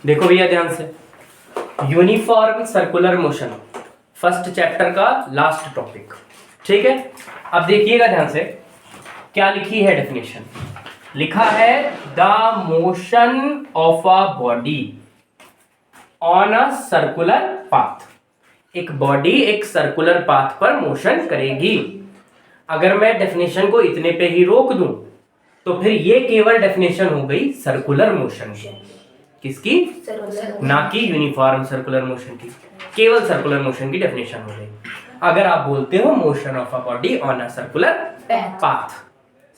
देखो भैया ध्यान से, uniform circular motion, first chapter का लास्ट टॉपिक, ठीक है। अब देखिएगा ध्यान से, क्या लिखी है डेफिनेशन, लिखा है the motion of a body on a circular path. एक बॉडी एक सर्कुलर पाथ पर मोशन करेगी। अगर मैं डेफिनेशन को इतने पे ही रोक दूं तो फिर ये केवल डेफिनेशन हो गई सर्कुलर मोशन की। किसकी? ना कि यूनिफॉर्म सर्कुलर मोशन की, केवल सर्कुलर मोशन की डेफिनेशन हो गई। अगर आप बोलते हो motion of a body on a circular path,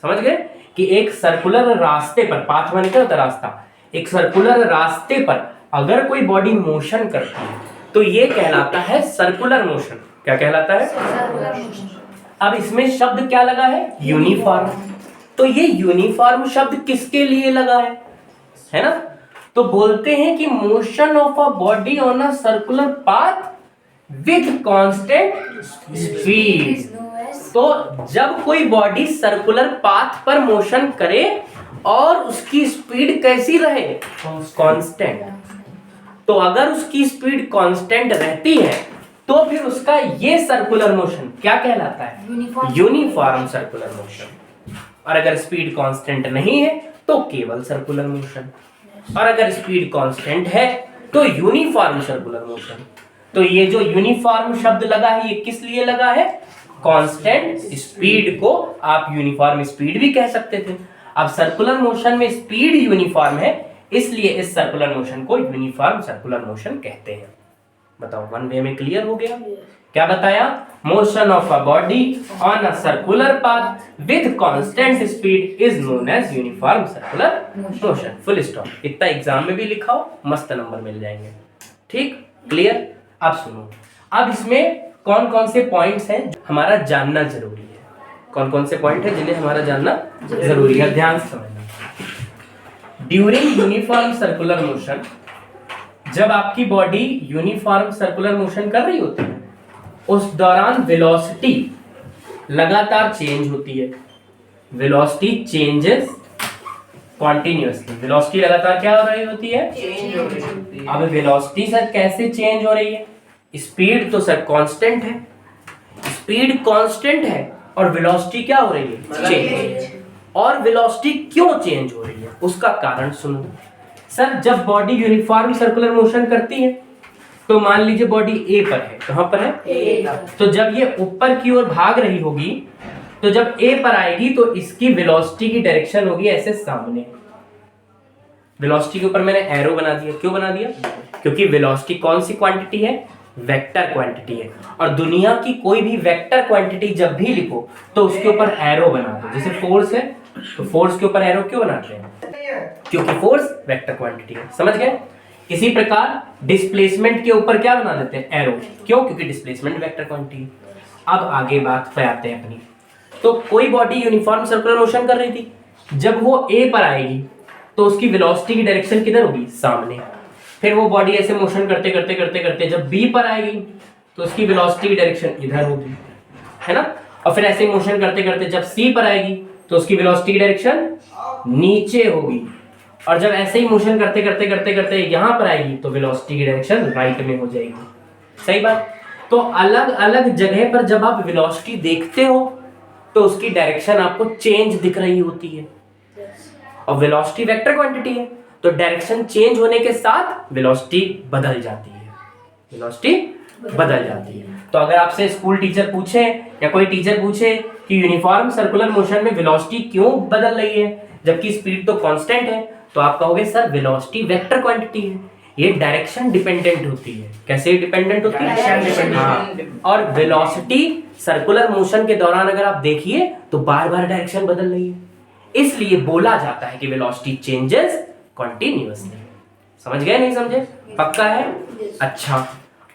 समझ गए कि एक सर्कुलर रास्ते पर, पाथ माने क्या होता है? रास्ता। एक सर्कुलर रास्ते पर अगर कोई बॉडी मोशन करती है तो ये कहलाता है सर्कुलर मोशन। क्या कहलाता है? Circular motion. अब इसमें शब्द क्या लगा है? यूनिफॉर्म। तो ये यूनिफॉर्म शब्द किसके लिए लगा है ना? तो बोलते हैं कि motion of a body on a circular path with constant speed. तो जब कोई बॉडी सर्कुलर पाथ पर मोशन करे और उसकी स्पीड कैसी रहे? कांस्टेंट। तो अगर उसकी स्पीड कांस्टेंट रहती है तो फिर उसका ये सर्कुलर मोशन क्या कहलाता है? Uniform circular motion. और अगर स्पीड कांस्टेंट नहीं है तो केवल सर्कुलर मोशन। और अगर स्पीड कांस्टेंट है तो यूनिफॉर्म सर्कुलर मोशन। तो ये जो यूनिफॉर्म शब्द लगा है ये किस लिए लगा है? कांस्टेंट स्पीड को आप यूनिफॉर्म स्पीड भी कह सकते थे। अब सर्कुलर मोशन में स्पीड यूनिफॉर्म है, इसलिए इस सर्कुलर मोशन को यूनिफॉर्म सर्कुलर मोशन कहते हैं। बताओ, वन वे में क्लियर हो गया? क्या बताया? Motion of a body on a circular path with constant speed is known as uniform circular motion. Full stop. इतना एग्जाम में भी लिखा हो, मस्त नंबर मिल जाएंगे। ठीक, क्लियर? अब सुनो, अब इसमें कौन कौन से पॉइंट्स हैं हमारा जानना जरूरी है। कौन कौन से पॉइंट है जिन्हें हमारा जानना जरूरी है? ध्यान से समझना। ड्यूरिंग यूनिफॉर्म सर्कुलर मोशन, जब आपकी बॉडी यूनिफॉर्म सर्कुलर मोशन कर रही होती है उस दौरान वेलोसिटी लगातार चेंज होती है। Velocity changes continuously. वेलोसिटी लगातार क्या हो रही होती है? चेंज हो रही होती है। अब वेलोसिटी सर कैसे चेंज हो रही है? स्पीड तो सर कांस्टेंट है, स्पीड कांस्टेंट है और वेलोसिटी क्या हो रही है? चेंज। और वेलोसिटी क्यों चेंज हो रही है उसका कारण सुनो। सर जब बॉडी यूनिफॉर्म सर्कुलर मोशन करती है तो मान लीजिए बॉडी ए पर है। कहां पर है? ए। तो जब ये ऊपर की ओर भाग रही होगी तो जब ए पर आएगी तो इसकी वेलोसिटी की डायरेक्शन होगी ऐसे सामने। वेलोसिटी के ऊपर मैंने एरो बना दिया। क्यों बना दिया? क्योंकि वेलोसिटी कौन सी क्वांटिटी है? वेक्टर क्वांटिटी है। और दुनिया की कोई भी वेक्टर क्वांटिटी जब भी लिखो तो उसके ऊपर एरो बना दो। जैसे फोर्स है तो फोर्स के ऊपर एरो क्यों बनाते हैं? क्योंकि फोर्स वेक्टर क्वांटिटी है। समझ गए? इसी प्रकार डिस्प्लेसमेंट के ऊपर क्या बना देते हैं? एरो। क्यों? क्योंकि डिस्प्लेसमेंट वेक्टर क्वांटिटी। अब आगे बात पे आते हैं अपनी। तो कोई बॉडी यूनिफॉर्म सर्कुलर मोशन कर रही थी, जब वो ए पर आएगी तो उसकी वेलोसिटी की डायरेक्शन किधर होगी? सामने। फिर वो बॉडी ऐसे मोशन करते करते करते करते जब बी पर आएगी तो उसकी वेलोसिटी की डायरेक्शन इधर होगी, है ना? और फिर ऐसे मोशन करते करते जब सी पर आएगी तो उसकी वेलोसिटी की डायरेक्शन नीचे होगी। और जब ऐसे ही मोशन करते करते करते करते यहां पर आएगी तो वेलोसिटी की डायरेक्शन राइट में हो जाएगी। सही बात? तो अलग अलग जगह पर जब आप वेलोसिटी देखते हो तो उसकी डायरेक्शन आपको चेंज दिख रही होती है। और वेलोसिटी वेक्टर क्वांटिटी है तो डायरेक्शन चेंज होने के साथ वेलोसिटी बदल जाती है। वेलोसिटी बदल जाती है। तो अगर आपसे स्कूल टीचर पूछे या कोई टीचर पूछे कि यूनिफॉर्म सर्कुलर मोशन में वेलोसिटी क्यों बदल रही है जबकि स्पीड तो कांस्टेंट है, तो आप कहोगे सर वेलोसिटी वेक्टर क्वांटिटी है, ये डायरेक्शन डिपेंडेंट होती है। कैसे डिपेंडेंट होती है? हाँ। और वेलोसिटी सर्कुलर मोशन के दौरान अगर आप देखिए तो बार बार डायरेक्शन बदल रही है, इसलिए बोला जाता है कि वेलोसिटी चेंजेस कॉन्टिन्यूअसली। समझ गए? नहीं समझे? पक्का है? अच्छा,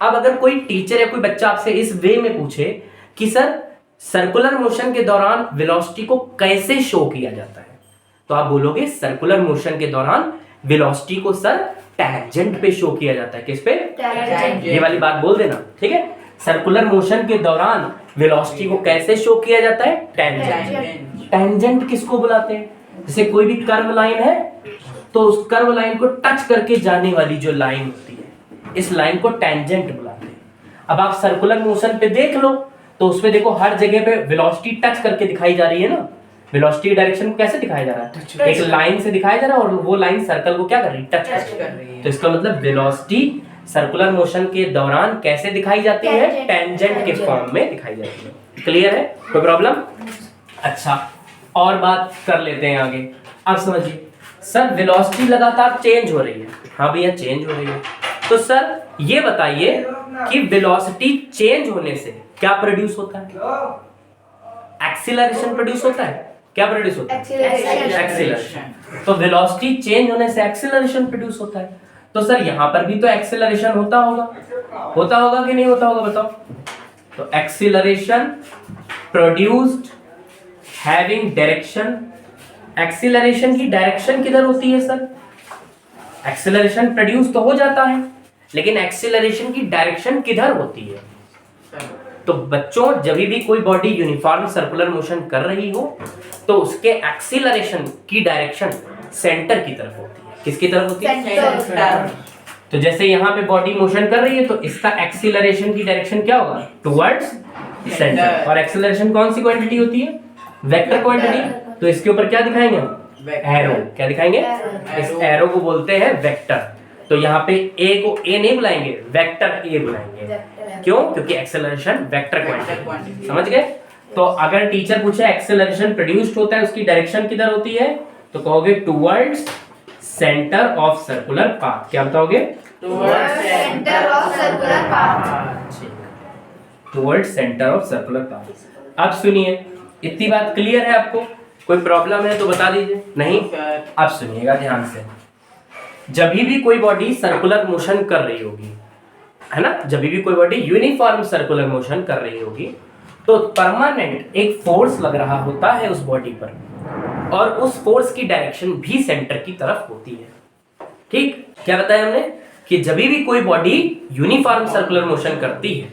अब अगर कोई टीचर या कोई बच्चा आपसे इस वे में पूछे कि सर सर्कुलर मोशन के दौरान वेलोसिटी को कैसे शो किया जाता है, तो आप बोलोगे सर्कुलर मोशन के दौरान वेलोसिटी को सर टैंजेंट पे शो किया जाता है। किस पे? टैंजेंट। ये वाली बात बोल देना, ठीक है? सर्कुलर मोशन के दौरान वेलोसिटी को कैसे शो किया जाता है? टैंजेंट। टैंजेंट किसको बुलाते हैं? जैसे कोई भी कर्व लाइन है तो उस कर्व लाइन को टच करके जाने वाली जो लाइन होती है, इस लाइन को टेंजेंट बुलाते हैं। अब आप सर्कुलर मोशन पे देख लो, तो उसमें देखो हर जगह पे वेलोसिटी टच करके दिखाई जा रही है ना। वेलोसिटी डायरेक्शन को कैसे दिखाया जा रहा है, एक लाइन से दिखाया जा रहा है और वो लाइन सर्कल को क्या कर रही है, टच कर रही है। तो इसका मतलब वेलोसिटी सर्कुलर मोशन के दौरान कैसे दिखाई जाती है, टेंजेंट के फॉर्म में दिखाई जाती है। क्लियर है, कोई प्रॉब्लम? अच्छा, और बात कर लेते हैं आगे। अब समझिए सर, वेलोसिटी लगातार चेंज हो रही है। हाँ भैया, चेंज हो रही है। तो सर ये बताइए कि वेलोसिटी चेंज होने से क्या प्रोड्यूस होता है? एक्सीलरेशन प्रोड्यूस होता है। क्या प्रोड्यूस होता है? एक्सीलरेशन। तो वेलोसिटी चेंज होने से एक्सीलरेशन प्रोड्यूस होता है। तो सर यहां पर भी तो एक्सीलरेशन होता होगा कि नहीं होता होगा, बताओ। तो acceleration produced having direction. Acceleration की डायरेक्शन किधर होती है सर? एक्सीलरेशन प्रोड्यूस तो हो जाता है, लेकिन एक्सीलरेशन की डायरेक्शन किधर होती है? तो बच्चों, जब भी कोई बॉडी यूनिफॉर्म सर्कुलर मोशन कर रही हो तो उसके एक्सीलरेशन की डायरेक्शन सेंटर की तरफ होती है। किसकी तरफ होती है? सेंटर। तो जैसे यहाँ पे बॉडी मोशन कर रही है तो इसका एक्सीलरेशन की डायरेक्शन क्या होगा? Towards centre. और एक्सीलरेशन कौन सी क्वांटिटी होती है? Vector quantity. तो इसके ऊपर क्या दिखाएंगे हम? एरो। क्या दिखाएंगे? इस एरो को बोलते हैं वेक्टर। तो यहाँ पे ए को ए नहीं बुलाएंगे, वेक्टर ए बुलाएंगे। क्यों? क्योंकि एक्सेलरेशन वेक्टर क्वांटिटी। समझ गए? तो अगर टीचर पूछे एक्सेलरेशन प्रोड्यूस्ड होता है, उसकी डायरेक्शन किधर होती है, तो कहोगे towards centre of circular path. क्या बताओगे? Towards centre of circular path. Towards centre of circular path. अब सुनिए, इतनी बात क्लियर है आपको? कोई प्रॉब्लम है तो बता दीजिए। नहीं? अब सुनिएगा ध्यान से। जब भी कोई बॉडी सर्कुलर मोशन कर रही होगी, है ना, जब भी कोई बॉडी यूनिफॉर्म सर्कुलर मोशन कर रही होगी तो परमानेंट एक फोर्स लग रहा होता है उस बॉडी पर, और उस फोर्स की डायरेक्शन भी सेंटर की तरफ होती है। ठीक? क्या बताया हमने कि जब भी कोई बॉडी यूनिफॉर्म सर्कुलर मोशन करती है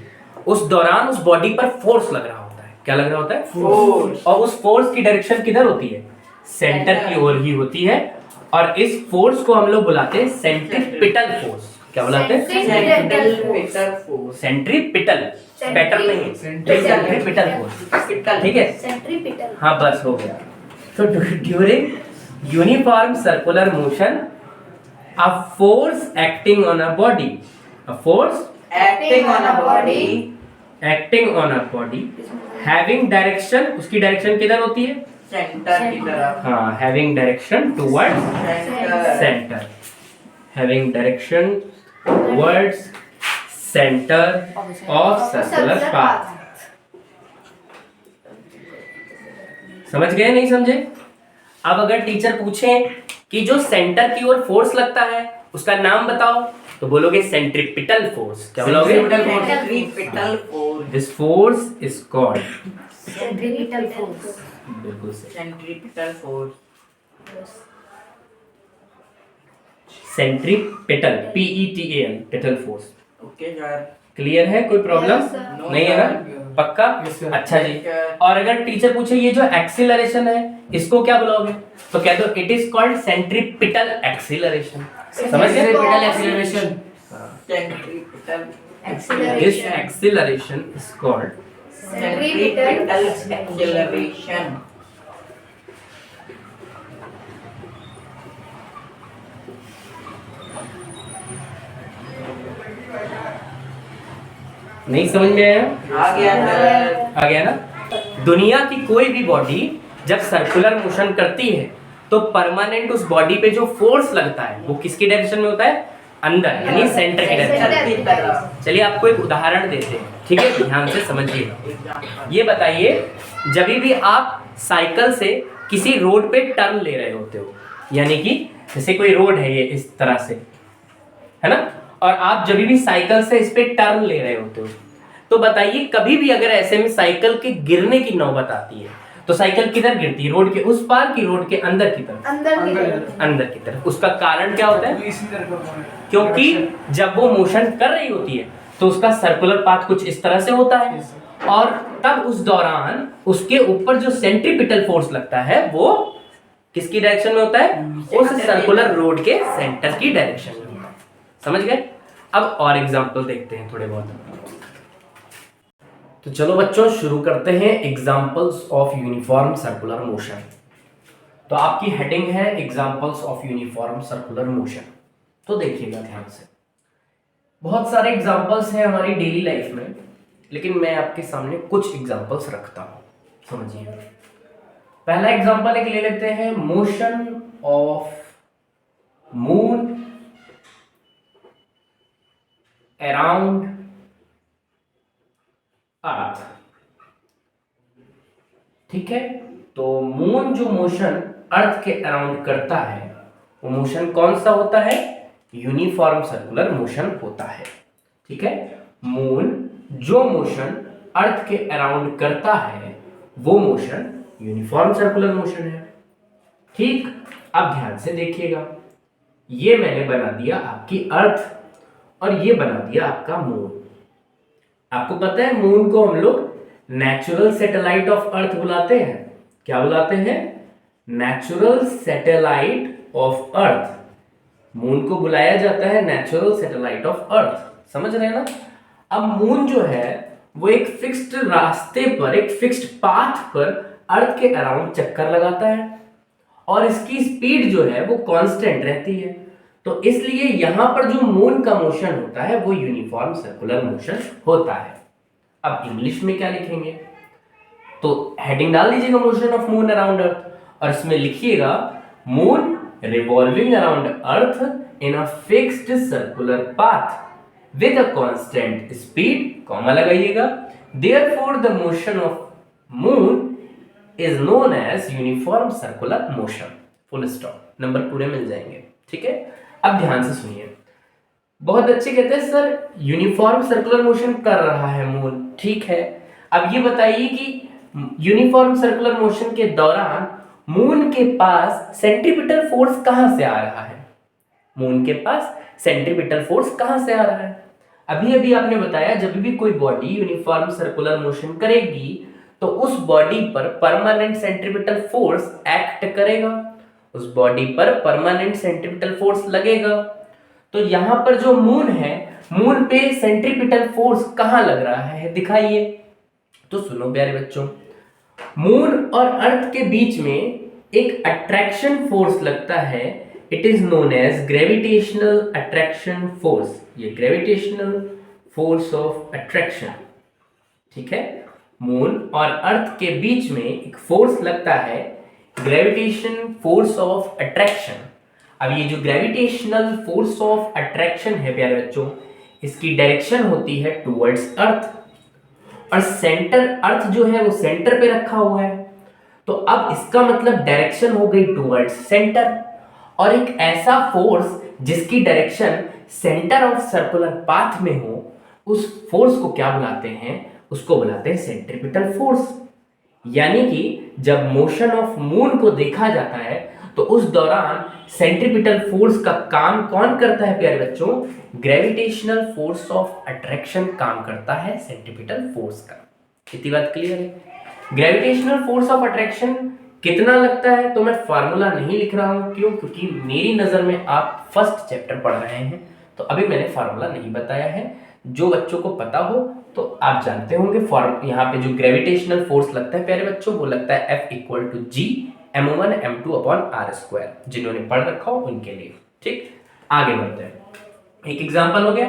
उस दौरान उस बॉडी पर फोर्स लग रहा होता है। क्या लग रहा होता है? फोर्स। और उस फोर्स की डायरेक्शन किधर होती है? सेंटर की ओर ही होती है। और इस फोर्स को हम लोग बुलाते हैं सेंट्रीपिटल फोर्स। क्या बुलाते हैं? Centripetal force. सेंट्रीपिटल, पेटल नहीं, सेंट्रीपिटल फोर्स। ठीक है? सेंट्रीपिटल। हाँ, बस हो गया। तो during uniform circular motion a force acting on a body, a force Acting on a body, acting on a body having direction, उसकी डायरेक्शन किधर होती है? सेंटर की तरफ। हाँ, having direction towards center, having direction towards center of circular path। समझ गए? नहीं समझे? अब अगर टीचर पूछे कि जो सेंटर की ओर फोर्स लगता है उसका नाम बताओ, तो बोलोगे सेंट्रीपिटल फोर्स। क्या बोलोगे? Centripetal force. This force is called centripetal force. बिल्कुल सही, centripetal force. Centripetal, PETAL, petal force. Okay यार, क्लियर है? कोई प्रॉब्लम Yes, sir. नहीं है ना? पक्का? अच्छा जी। और अगर टीचर पूछे ये जो एक्सीलरेशन है इसको क्या बुलाओगे, तो कह दो it is called centripetal acceleration. समझ गए? Centripetal acceleration। Centripetal this acceleration is called centripetal acceleration. नहीं समझ में आया? आ गया सर। आ गया ना? दुनिया की कोई भी बॉडी जब सर्कुलर मोशन करती है तो परमानेंट उस बॉडी पे जो फोर्स लगता है वो किसकी डायरेक्शन में होता है? अंदर, यानी सेंटर की डायरेक्शन। सेंटर की तरफ। चलिए आपको एक उदाहरण देते हैं, ठीक है? ध्यान से समझिएगा। ये बताइए, जब भी आप साइकिल से किसी रोड पे टर्न ले रहे होते हो, यानी कि जैसे कोई रोड है ये इस तरह से, है ना, और आप जब भी साइकिल से इस पे टर्न ले रहे होते हो, तो बताइए कभी भी अगर ऐसे में साइकिल के गिरने की नौबत आती है तो साइकिल किधर गिरती है? रोड के उस पार की रोड के अंदर की तरफ? अंदर की तरफ। उसका कारण क्या होता है? क्योंकि जब वो मोशन कर रही होती है तो उसका सर्कुलर पाथ कुछ इस तरह से होता है, और तब उस दौरान उसके ऊपर जो सेंट्रीपिटल फोर्स लगता है वो किसकी डायरेक्शन में होता है? उस सर्कुलर रोड के सेंटर की डायरेक्शन में होता है। समझ गए? अब और एग्जांपल देखते हैं थोड़े बहुत। तो चलो बच्चों शुरू करते हैं examples of uniform circular motion. तो आपकी हेडिंग है examples of uniform circular motion. तो देखिएगा ध्यान से, बहुत सारे एग्जांपल्स हैं हमारी डेली लाइफ में, लेकिन मैं आपके सामने कुछ एग्जांपल्स रखता हूं, समझिए। पहला एग्जांपल एक ले लेते हैं, मोशन ऑफ मून अराउंड अर्थ। ठीक है, तो मून जो मोशन अर्थ के अराउंड करता है वो मोशन कौन सा होता है? यूनिफॉर्म सर्कुलर मोशन होता है। ठीक है, मून जो मोशन अर्थ के अराउंड करता है वो मोशन यूनिफॉर्म सर्कुलर मोशन है। ठीक, अब ध्यान से देखिएगा, ये मैंने बना दिया आपकी अर्थ और ये बना दिया आपका मून। आपको पता है मून को हम लोग नेचुरल सैटेलाइट ऑफ अर्थ बुलाते हैं। क्या बुलाते हैं? Natural satellite of earth. Moon को बुलाया जाता है नेचुरल सैटेलाइट ऑफ अर्थ। समझ रहे हैं ना? अब मून जो है वो एक फिक्स्ड रास्ते पर, एक फिक्स्ड पाथ पर अर्थ के अराउंड चक्कर लगाता है और इसकी स्पीड जो है वो कांस्टेंट रहती है। तो इसलिए यहां पर जो मून का मोशन होता है वो यूनिफॉर्म सर्कुलर मोशन होता है। अब इंग्लिश में क्या लिखेंगे? तो हेडिंग डाल दीजिएगा मोशन ऑफ मून अराउंड अर्थ और इसमें लिखिएगा moon revolving around earth in a fixed circular path with a constant speed, comma लगाइएगा, therefore the motion of moon is known as uniform circular motion, full stop। Number पूरे मिल जाएंगे। ठीक है, अब ध्यान से सुनिए, बहुत अच्छे कहते हैं सर यूनिफॉर्म सर्कुलर मोशन कर रहा है मून। ठीक है, अब ये बताइए कि यूनिफॉर्म सर्कुलर मोशन के दौरान मून के पास सेंट्रीपिटल फोर्स कहां से आ रहा है? मून के पास सेंट्रीपिटल फोर्स कहां से आ रहा है? अभी अभी आपने बताया जब भी कोई बॉडी यूनिफॉर्म सर्कुलर मोशन करेगी तो उस बॉडी पर परमानेंट सेंट्रीपिटल फोर्स एक्ट करेगा, उस बॉडी पर परमानेंट सेंट्रीपिटल फोर्स लगेगा। तो यहां पर जो मून है, मून पे सेंट्रीपिटल फोर्स कहां लग रहा है दिखाइए। तो सुनो प्यारे बच्चों, मून और अर्थ के बीच में एक अट्रैक्शन फोर्स लगता है, it is known as gravitational attraction force. ये ग्रेविटेशनल फोर्स ऑफ अट्रैक्शन। ठीक है, मून और अर्थ के बीच में एक फोर्स लगता है, ग्रेविटेशन फोर्स ऑफ अट्रैक्शन। अब ये जो ग्रेविटेशनल फोर्स ऑफ अट्रैक्शन है प्यारे बच्चों, इसकी डायरेक्शन होती है टुवर्ड्स अर्थ और सेंटर अर्थ जो है वो सेंटर पे रखा हुआ है। तो अब इसका मतलब डायरेक्शन हो गई टुवर्ड्स सेंटर, और एक ऐसा फोर्स जिसकी direction centre of circular path में हो, उस फोर्स को क्या बुलाते हैं? उसको बुलाते हैं सेंट्रीपिटल फोर्स। यानी कि जब मोशन ऑफ मून को देखा जाता है तो उस दौरान सेंट्रीपिटल फोर्स का काम कौन करता है प्यारे बच्चों? ग्रेविटेशनल फोर्स ऑफ अट्रैक्शन काम करता है सेंट्रीपिटल फोर्स का। इतनी बात क्लियर है? ग्रेविटेशनल फोर्स ऑफ अट्रैक्शन कितना लगता है तो मैं फार्मूला नहीं लिख रहा हूं। क्यों? क्योंकि मेरी नजर में आप फर्स्ट चैप्टर पढ़ रहे हैं, तो अभी मैंने फार्मूला नहीं बताया है। जो बच्चों को पता हो तो आप जानते होंगे, यहाँ पे जो ग्रेविटेशनल फोर्स लगता है प्यारे बच्चों वो लगता है F equal to G m1 m2 upon r square. जिन्होंने पढ़ रखा हो उनके लिए। ठीक, आगे बढ़ते हैं। एक एग्जांपल हो गया,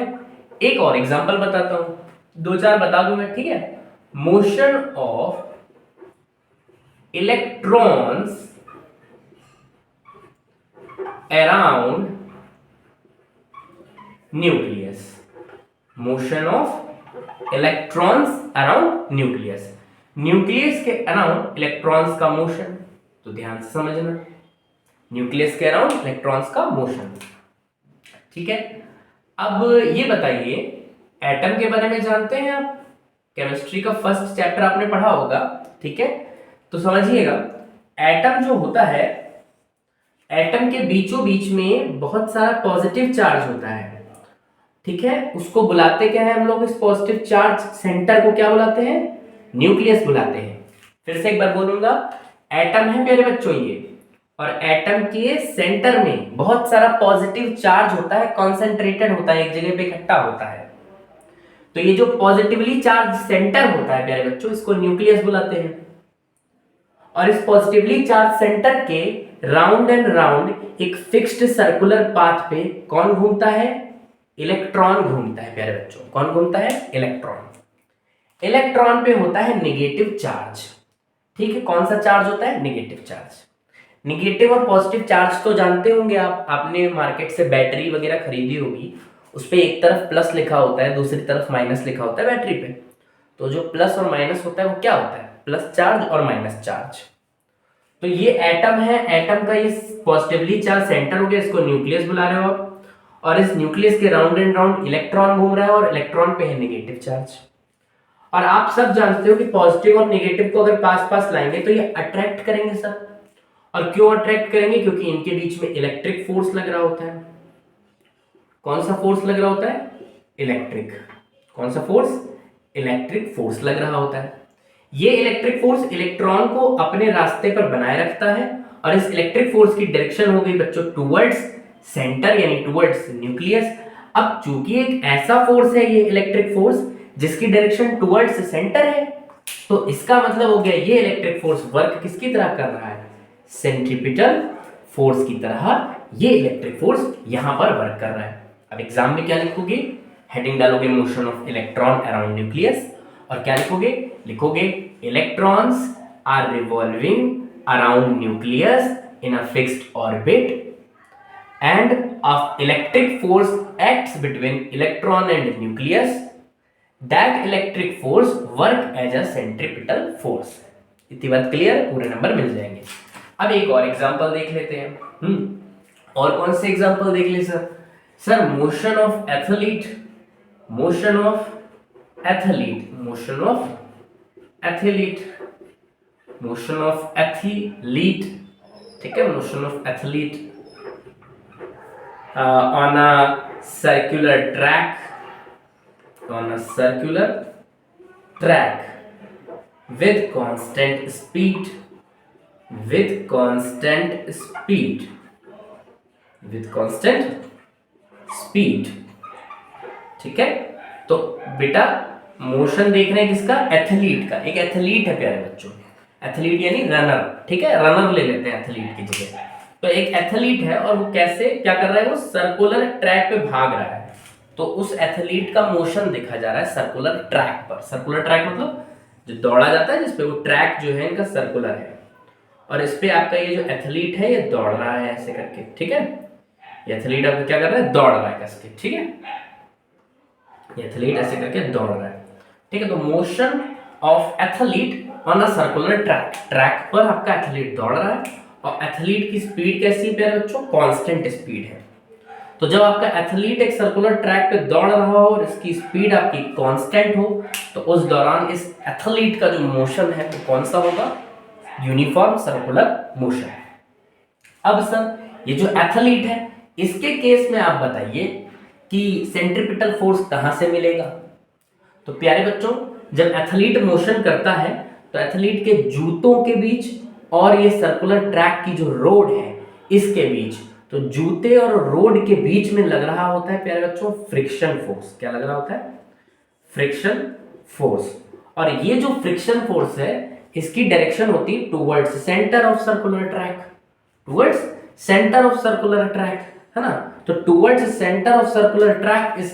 एक और एग्जांपल बताता हूं, दो चार बता दूं मैं। ठीक है, motion of electrons around nucleus. Motion of electrons around nucleus, nucleus के अराउंड इलेक्ट्रॉन्स का मोशन। तो ध्यान से समझना, न्यूक्लियस के अराउंड इलेक्ट्रॉन्स का मोशन। ठीक है, अब ये बताइए एटम के बारे में जानते हैं आप? केमिस्ट्री का फर्स्ट चैप्टर आपने पढ़ा होगा। ठीक है, तो समझिएगा एटम जो होता है, एटम के बीचों बीच में बहुत सारा पॉजिटिव चार्ज होता है। ठीक है, उसको बुलाते क्या है हम लोग? इस पॉजिटिव चार्ज सेंटर को क्या बुलाते हैं? न्यूक्लियस बुलाते हैं। फिर से एक बार बोलूंगा, एटम है प्यारे बच्चों ये, और एटम के सेंटर में बहुत सारा पॉजिटिव चार्ज होता है, कॉन्सेंट्रेटेड होता है, एक जगह पे इकट्ठा होता है। तो ये जो पॉजिटिवली चार्ज सेंटर होता है प्यारे बच्चों, इसको न्यूक्लियस बुलाते हैं। और इस पॉजिटिवली चार्ज सेंटर के राउंड एंड राउंड एक फिक्स्ड सर्कुलर पाथ पे कौन घूमता है? इलेक्ट्रॉन घूमता है प्यारे बच्चों। कौन घूमता है? इलेक्ट्रॉन। इलेक्ट्रॉन पे होता है नेगेटिव चार्ज। ठीक है, कौन सा चार्ज होता है? Negative charge. नेगेटिव और पॉजिटिव चार्ज तो जानते होंगे आप, आपने मार्केट से बैटरी वगैरह खरीदी होगी, उस पे एक तरफ प्लस लिखा होता है, दूसरी तरफ माइनस लिखा होता है बैटरी पे। तो जो प्लस और माइनस होता है वो क्या होता है? प्लस चार्ज और माइनस चार्ज। तो ये एटम है, एटम का ये पॉजिटिवली चार्ज सेंटर हो गया, इसको न्यूक्लियस बुला रहे हो आप। और इस न्यूक्लियस के राउंड एंड राउंड इलेक्ट्रॉन घूम रहा है और इलेक्ट्रॉन पे है नेगेटिव चार्ज। और आप सब जानते हो कि पॉजिटिव और नेगेटिव को अगर पास पास लाएंगे तो ये अट्रैक्ट करेंगे सर। और क्यों अट्रैक्ट करेंगे? क्योंकि इनके बीच में इलेक्ट्रिक फोर्स लग रहा होता है। कौन सा फोर्स लग रहा होता है? इलेक्ट्रिक। कौन सा फोर्स? इलेक्ट्रिक फोर्स लग रहा होता है। ये इलेक्ट्रिक फोर्स इलेक्ट्रॉन को अपने रास्ते पर बनाए रखता है। और इस इलेक्ट्रिक फोर्स की डायरेक्शन हो गई बच्चों टुवर्ड्स सेंटर, यानी टुवर्ड्स न्यूक्लियस। अब चूंकि एक ऐसा फोर्स है ये इलेक्ट्रिक फोर्स जिसकी डायरेक्शन टुवर्ड्स सेंटर है, तो इसका मतलब हो गया ये इलेक्ट्रिक फोर्स वर्क किसकी तरह कर रहा है? सेंट्रीपिटल फोर्स की तरह ये इलेक्ट्रिक फोर्स यहां पर वर्क कर रहा है। अब एग्जाम में क्या लिखोगे? हेडिंग डालोगे motion of electron around nucleus, और क्या लिखोगे? लिखोगे electrons are revolving around nucleus in a fixed orbit and of electric force acts between electron and nucleus. That electric force work as a centripetal force. इतनी बात clear? पूरे number मिल जाएंगे। अब एक और एग्जांपल देख लेते हैं। और कौन से एग्जांपल देख ले sir? Sir motion of athlete, motion of athlete, motion of athlete, motion of athlete, ठीक है, motion of athlete on a circular track, on a circular track with constant speed, with constant speed, with constant speed, ठीक है। तो बेटा motion देख रहे हैं किसका? एथलीट का। एक एथलीट है प्यारे बच्चों, एथलीट यानी रनर, ठीक है, रनर ले लेते हैं एथलीट की जगह। तो एक एथलीट है और वो कैसे क्या कर रहा है? वो सर्कुलर ट्रैक पे भाग रहा है। तो उस एथलीट का मोशन देखा जा रहा है सर्कुलर ट्रैक पर। सर्कुलर ट्रैक मतलब जो दौड़ा जाता है जिसपे, वो ट्रैक जो है इनका सर्कुलर है। और इस पे आपका ये जो एथलीट है ये दौड़ रहा है ऐसे करके, ठीक है। ये एथलीट आपका क्या कर रहा है? दौड़ रहा है कैसे, ठीक है। ये एथलीट ऐसे करके दौड़ रहा है, ठीक है। तो motion of athlete on a circular track, track पर आपका एथलीट दौड़ रहा है। और एथलीट की स्पीड कैसी है प्यारे बच्चों? कांस्टेंट स्पीड है। तो जब आपका एथलीट एक सर्कुलर ट्रैक पे दौड़ रहा हो और इसकी स्पीड आपकी कांस्टेंट हो, तो उस दौरान इस एथलीट का जो मोशन है वो कौन सा होगा? Uniform circular motion. अब सर ये जो एथलीट है इसके केस में आप बताइए कि सेंट्रीपिटल फोर्स कहां से मिलेगा? तो प्यारे बच्चों जब एथलीट मोशन करता है तो एथलीट के जूतों के बीच और ये सर्कुलर ट्रैक की जो रोड है इसके बीच, तो जूते और रोड के बीच में लग रहा होता है प्यारे बच्चों फ्रिक्शन फोर्स। क्या लग रहा होता है? Friction force. और ये जो फ्रिक्शन फोर्स है इसकी डायरेक्शन होती है towards centre of circular track, towards centre of circular track, है ना। तो towards centre of circular track इस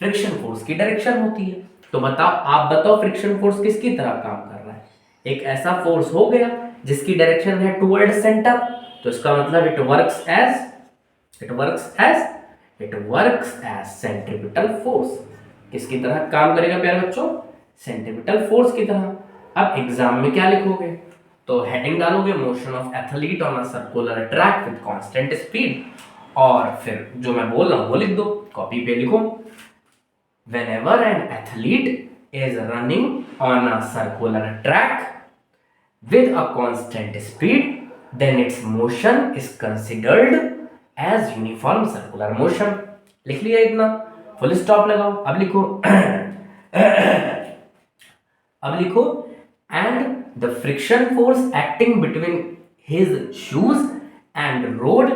फ्रिक्शन फोर्स की डायरेक्शन होती है। तो बताओ, आप बताओ फ्रिक्शन फोर्स किसकी तरह काम कर रहा है? एक ऐसा फोर्स हो गया जिसकी डायरेक्शन है टुवर्ड्स सेंटर, तो इसका मतलब it works as centripetal force. किसकी तरह काम करेगा प्यारे बच्चों? सेंट्रीपिटल फोर्स की तरह। अब एग्जाम में क्या लिखोगे? तो हेडिंग डालोगे motion of athlete on a circular track with constant speed, और फिर जो मैं बोल रहा हूं वो लिख दो, कॉपी पे लिखो। Whenever an athlete is running on a circular track with a constant speed, then its motion is considered as uniform circular motion. लिख लिया इतना, फुल स्टॉप लगाओ। अब लिखो and the friction force acting between his shoes and road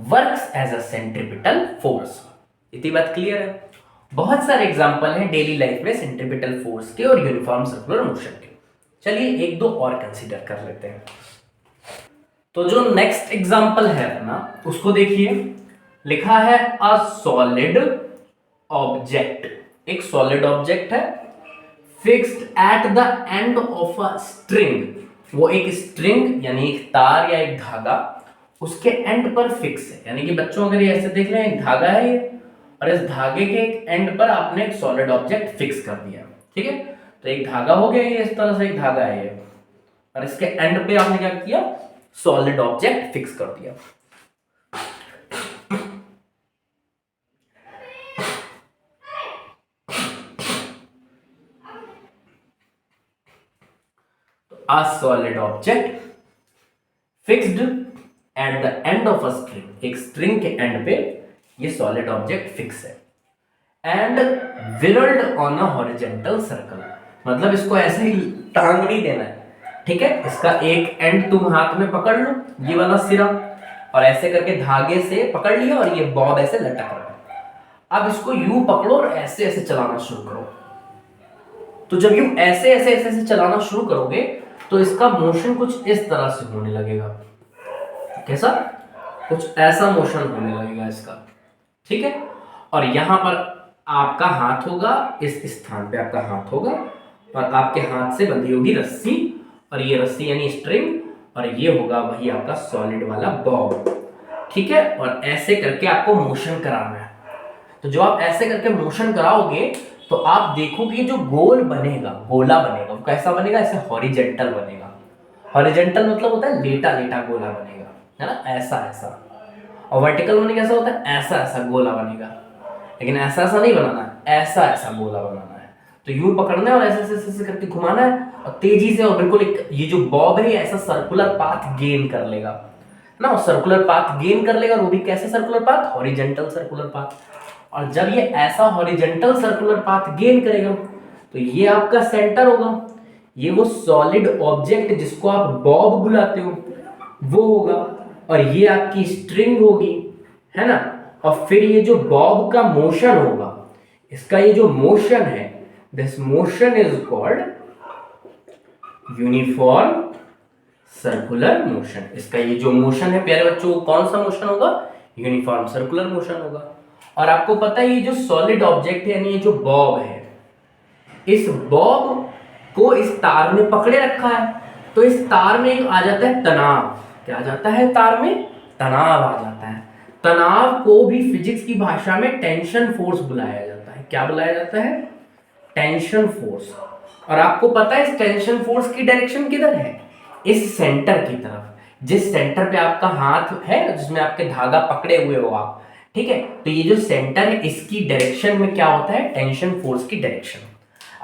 works as a centripetal force. इतनी बात clear है। बहुत सारे एग्जांपल हैं डेली लाइफ में सेंट्रीपिटल फोर्स के और यूनिफॉर्म सर्कुलर मोशन के। चलिए एक दो और कंसीडर कर लेते हैं। तो जो नेक्स्ट एग्जांपल है अपना, उसको देखिए। लिखा है अ सॉलिड ऑब्जेक्ट, एक सॉलिड ऑब्जेक्ट है, fixed at the end of a string. वो एक स्ट्रिंग यानी एक तार या एक धागा उसके एंड पर फिक्स है। यानी कि बच्चों अगर ये ऐसे देख लें, एक धागा है ये, और इस धागे के एक एंड पर आपने एक सॉलिड ऑब्जेक्ट फिक्स कर दिया, ठीक है। तो एक धागा हो गया ये, इस तरह से एक धागा है ये, और इसके एंड पे आपने क्या किया, सॉलिड ऑब्जेक्ट फिक्स कर दिया। A solid object fixed at the end of a string, एक स्ट्रिंग के एंड पे ये सॉलिड ऑब्जेक्ट फिक्स है, and whirled on a horizontal circle. मतलब इसको ऐसे ही टांग नहीं देना है, ठीक है। इसका एक एंड तुम हाथ में पकड़ लो, ये वाला सिरा, और ऐसे करके धागे से पकड़ लिया और ये बॉब ऐसे लटक रहा है। अब इसको यूं पकड़ो और ऐसे ऐसे चलाना शुरू करो। तो जब यूं ऐसे ऐसे ऐसे ऐसे चलाना शुरू करोगे तो इसका मोशन कुछ इस तरह से होने लगेगा। कैसा? कुछ ऐसा मोशन होने लगेगा इसका, ठीक है। और यहां पर आपका हाथ होगा, इस स्थान पे आपका हाथ होगा, और आपके हाथ से बंधी होगी रस्सी, और ये रस्सी यानी स्ट्रिंग, और ये होगा वही आपका सॉलिड वाला बॉब, ठीक है। और ऐसे करके आपको मोशन कराना है। तो जो आप ऐसे करके मोशन कराओगे तो आप देखोगे जो गोल बनेगा, गोला बनेगा, वो कैसा बनेगा, ऐसे हॉरिजेंटल बनेगा। हॉरिजेंटल मतलब होता है लेटा लेटा गोला बनेगा, है ना, ऐसा ऐसा। और वर्टिकल बने कैसा होता है, ऐसा ऐसा गोला बनेगा। लेकिन ऐसा ऐसा नहीं बनाना है, ऐसा ऐसा गोला बनाना है। तो यूं पकड़ना है और ऐसे ऐसे ऐसे करके घुमाना है, और तेजी से, और बिल्कुल ये जो बॉब है ऐसा सर्कुलर पाथ गेन कर लेगा ना, वो सर्कुलर पाथ गेन कर लेगा। वो भी कैसे circular path, horizontal circular path. और जब ये ऐसा हॉरिजेंटल सर्कुलर पाथ गेन करेगा तो ये आपका सेंटर होगा, ये वो सॉलिड ऑब्जेक्ट जिसको आप बॉब बुलाते हो वो होगा, और ये आपकी स्ट्रिंग होगी, है ना। और फिर ये जो बॉब का मोशन होगा, इसका ये जो मोशन है, this motion is called uniform circular motion. इसका ये जो मोशन है प्यारे बच्चों, कौन सा मोशन होगा, यूनिफॉर्म सर्कुलर मोशन होगा। और आपको पता है ये जो सॉलिड ऑब्जेक्ट है यानी ये जो बॉब है, इस बॉब को इस तार में पकड़े रखा है। तो इस तार में एक आ जाता है तनाव। क्या आ जाता है, तार में तनाव आ जाता है। तनाव को भी फिजिक्स की भाषा में टेंशन फोर्स बुलाया जाता है। क्या बुलाया जाता है, टेंशन फोर्स। और आपको पता है इस टेंशन फोर्स की डायरेक्शन किधर है, इस सेंटर की तरफ। जिस सेंटर पे आपका हाथ है, जिसमें आपके धागा पकड़े हुए हो आप, ठीक है। तो ये जो सेंटर है इसकी डायरेक्शन में क्या होता है, टेंशन फोर्स की डायरेक्शन।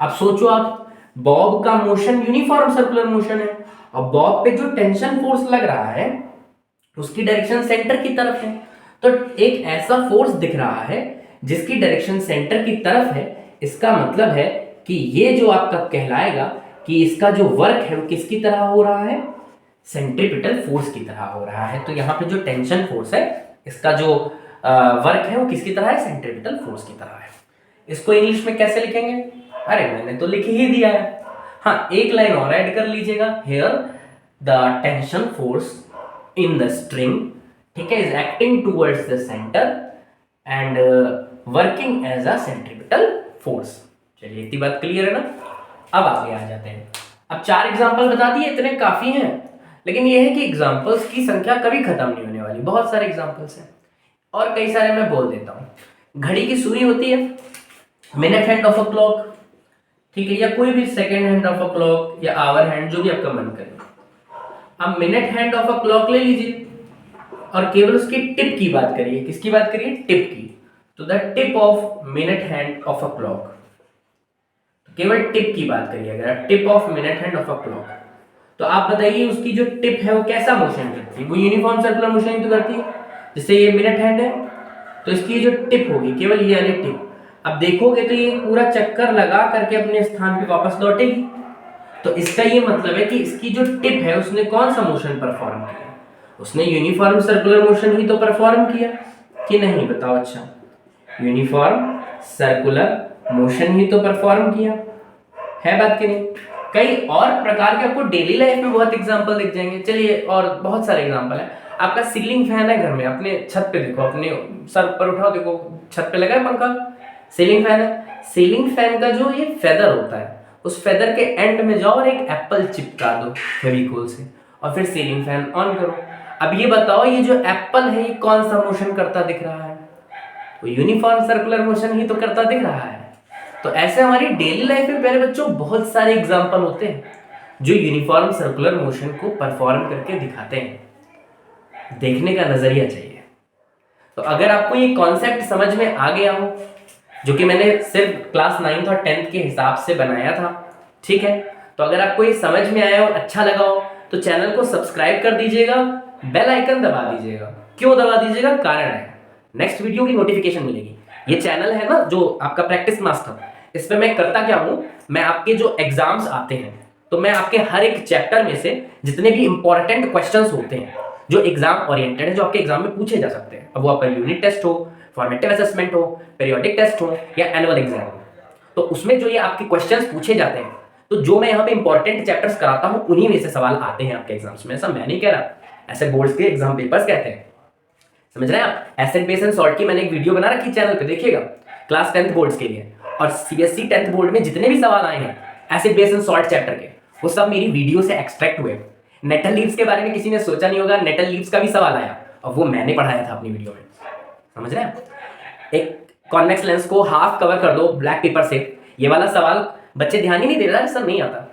अब सोचो आप, बॉब का मोशन यूनिफॉर्म सर्कुलर मोशन है, और बॉब पे जो टेंशन फोर्स लग रहा है उसकी डायरेक्शन सेंटर की तरफ है। तो एक ऐसा फोर्स दिख रहा है जिसकी डायरेक्शन सेंटर की तरफ है। इसका मतलब है कि ये जो आपका कहलाएगा कि इसका जो वर्क है वो किसकी तरह हो रहा है, सेंट्रीपिटल फोर्स की तरह हो रहा है। तो यहाँ पे जो टेंशन फोर्स है इसका जो वर्क है वो किसकी तरह है, सेंट्रीपिटल फोर्स की तरह है। इसको इंग्लिश में कैसे लिखेंगे, अरे मैंने तो लिख ही दिया है। हाँ, एक लाइन और ऐड कर लीजिएगा, here the tension force in the string, ठीक है, is acting towards the centre and working as a centripetal force. चलिए इतनी बात क्लियर है ना। अब आगे आ जाते हैं। अब 4 एग्जांपल बता दिए, इतने काफी हैं, लेकिन ये है कि एग्जांपल्स की संख्या कभी खत्म नहीं होने वाली, बहुत सारे एग्जांपल्स हैं और कई सारे मैं बोल देता हूँ। घड़ी की सुई होती है, minute hand of a clock, ठीक है, या कोई भी second hand of a clock या आवर हैंड, जो भी आपका मन करे। अब minute hand of a clock ले लीजिए और केवल उसकी टिप की बात करिए। किसकी बात करिए, टिप की। तो the tip of minute hand of a clock, केवल टिप की बात करिए। अगर tip of minute hand of a clock, तो आप बताइए उसकी जो टिप है वो कैसा मोशन करती है, वो यूनिफॉर्म सर्कुलर मोशन तो करती है। जैसे ये मिनट हैंड है तो इसकी जो टिप होगी केवल ये वाली टिप, अब देखोगे तो ये पूरा चक्कर लगा करके अपने स्थान पे वापस लौटेगी। तो इसका ये मतलब है कि इसकी जो टिप है उसने कौन सा मोशन परफॉर्म किया, उसने यूनिफॉर्म सर्कुलर मोशन ही तो परफॉर्म किया कि नहीं, बताओ। अच्छा, यूनिफॉर्म सर्कुलर मोशन ही तो परफॉर्म किया है, बात की नहीं। कई और प्रकार के आपको डेली लाइफ में बहुत एग्जांपल दिख जाएंगे। चलिए, और बहुत सारे एग्जांपल है। आपका सीलिंग फैन है घर में, अपने छत पे देखो, अपने सर पर उठाओ, देखो छत पे लगा है पंखा, सीलिंग फैन है। सीलिंग फैन का जो ये फेदर होता है, उस फेदर के एंड में जाओ और एक एप्पल चिपका दो फेविकोल से, और फिर सीलिंग फैन ऑन करो। अब ये बताओ, ये जो एप्पल है ये कौन सा मोशन करता दिख रहा है? तो यूनिफॉर्म सर्कुलर मोशन ही तो करता दिख रहा है। तो ऐसे हमारी डेली लाइफ में प्यारे बच्चों बहुत सारे एग्जाम्पल होते हैं जो यूनिफॉर्म सर्कुलर मोशन को परफॉर्म करके दिखाते हैं। देखने का नजरिया चाहिए। तो अगर आपको ये कॉन्सेप्ट समझ में आ गया हो, जो कि मैंने सिर्फ क्लास 9th और 10th के हिसाब से बनाया था, ठीक है, तो अगर आपको ये समझ में आया हो, अच्छा लगा हो, तो चैनल को सब्सक्राइब कर दीजिएगा, बेल आइकन दबा दीजिएगा। क्यों दबा दीजिएगा? कारण है, नेक्स्ट वीडियो की नोटिफिकेशन मिलेगी। ये चैनल है ना जो आपका प्रैक्टिस मास्टर, इस पे मैं करता क्या हूं, मैं आपके जो एग्जाम्स आते हैं तो मैं आपके हर एक चैप्टर में से जितने भी इंपॉर्टेंट क्वेश्चंस होते हैं जो एग्जाम ओरिएंटेड है, जो आपके एग्जाम में पूछे जा सकते हैं, अब वो आपका यूनिट टेस्ट हो, फॉर्मेटिव असेसमेंट हो, पीरियोडिक टेस्ट हो या एनुअल एग्जाम हो, तो उसमें जो ये आपके क्वेश्चंस पूछे जाते हैं, तो जो मैं यहाँ पे इंपॉर्टेंट चैप्टर्स कराता हूँ उन्हीं में से सवाल आते हैं आपके एग्जाम्स में। ऐसा मैं नहीं कह रहा, ऐसे बोर्ड्स के एग्जाम पेपर्स कहते हैं। समझ रहे हैं आप? एसिड बेस एंड सॉल्ट की मैंने एक वीडियो बना रखी चैनल पे, देखिएगा, क्लास 10th बोर्ड्स के लिए। और सीबीएसई 10th बोर्ड में जितने भी सवाल आए हैं acid base and salt chapter के, वो सब मेरी वीडियो से एक्सट्रैक्ट हुए। नेटल लीव्स के बारे में किसी ने सोचा नहीं होगा, नेटल लीव्स का भी सवाल आया और वो मैंने पढ़ाया था अपनी वीडियो में। समझ रहे हैं? एक कॉन्वेक्स लेंस को हाफ कवर कर दो ब्लैक पेपर से, ये वाला सवाल बच्चे ध्यान ही नहीं दे रहे, सर नहीं आता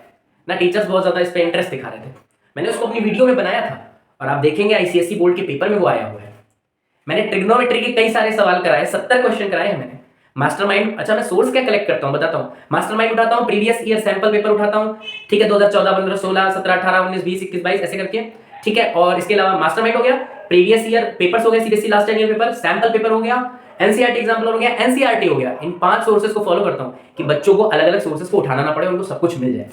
ना, टीचर्स बहुत ज्यादा इस पे इंटरेस्ट दिखा रहे थे। मैंने उसको अपनी वीडियो में बनाया था और आप देखेंगे आईसीएसई बोर्ड के पेपर में वो आया हुआ है। मैंने ट्रिग्नोमेट्री के कई सारे सवाल कराए, 70 क्वेश्चन कराए हैं मैंने। मास्टरमाइंड, अच्छा मैं सोर्स क्या कलेक्ट करता हूं बताता हूं। मास्टरमाइंड उठाता हूं, प्रीवियस ईयर सैंपल पेपर उठाता हूं, ठीक है, 2014, 15, 16, 17, 18, 19, 20, 21, 22 ऐसे करके, ठीक है। और इसके अलावा मास्टरमाइंड हो गया, प्रीवियस ईयर पेपर्स हो गए, CBSE last year paper, sample paper हो गया, एनसीईआरटी एग्जाम्पल हो गया, एनसीईआरटी हो गया। इन 5 सोर्सेज को फॉलो करता हूं कि बच्चों को अलग अलग सोर्सेज को उठाना ना पड़े, उनको सब कुछ मिल जाए।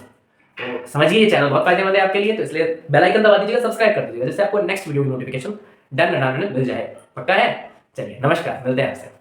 तो समझिए ये चैनल बहुत फायदेमंद है आपके लिए, तो इसलिए बेल आइकन दबा दीजिएगा, सब्सक्राइब कर दीजिएगा, जिससे आपको नेक्स्ट वीडियो की नोटिफिकेशन डन मिल जाए। पक्का है? चलिए, नमस्कार, मिलते हैं आपसे।